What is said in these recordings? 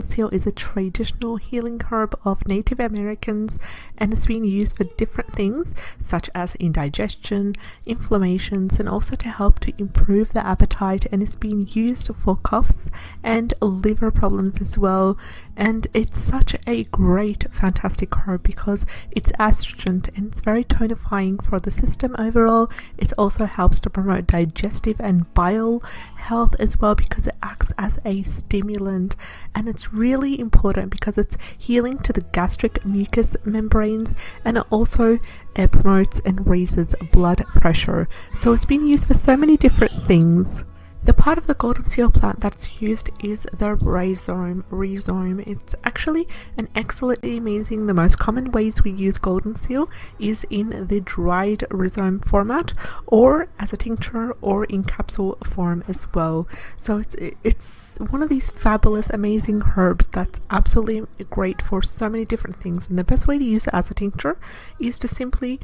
Goldenseal is a traditional healing herb of Native Americans, and it's been used for different things such as indigestion, inflammations, and also to help to improve the appetite, and it's been used for coughs and liver problems as well. And it's such a great, fantastic herb because it's astringent and it's very tonifying for the system overall. It also helps to promote digestive and bile health as well because it acts as a stimulant, and it's really important because it's healing to the gastric mucous membranes, and it also promotes and raises blood pressure. So it's been used for so many different things. The part of the goldenseal plant that's used is the rhizome. It's actually an excellent amazing. The most common ways we use goldenseal is in the dried rhizome format, or as a tincture, or in capsule form as well. So it's one of these fabulous, amazing herbs that's absolutely great for so many different things. And the best way to use it as a tincture is to simply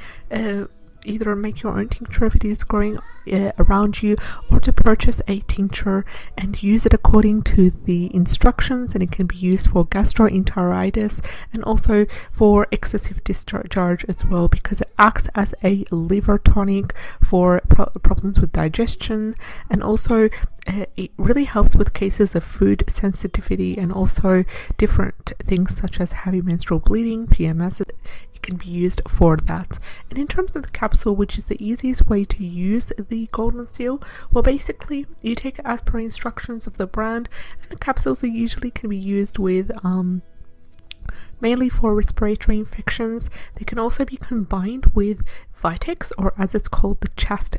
either make your own tincture if it is growing around you, or to purchase a tincture and use it according to the instructions. And it can be used for gastroenteritis and also for excessive discharge as well, because it acts as a liver tonic for problems with digestion, and also it really helps with cases of food sensitivity and also different things such as heavy menstrual bleeding, PMS. It can be used for that. And in terms of the capsule, which is the easiest way to use the goldenseal, well, basically you take it as per instructions of the brand, and the capsules are usually can be used with mainly for respiratory infections. They can also be combined with Vitex, or as it's called, the chast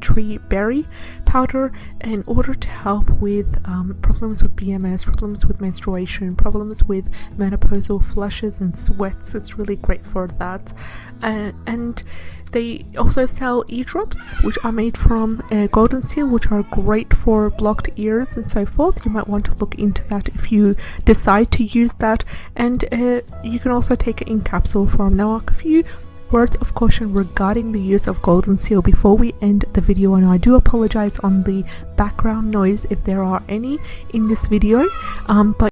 tree berry powder, in order to help with problems with PMS, problems with menstruation, problems with menopausal flushes and sweats. It's really great for that. And they also sell eardrops, which are made from goldenseal, which are great for blocked ears and so forth. You might want to look into that if you decide to use that. And you can also take it in capsule form. Now, a few words of caution regarding the use of goldenseal before we end the video, and I do apologize on the background noise if there are any in this video, but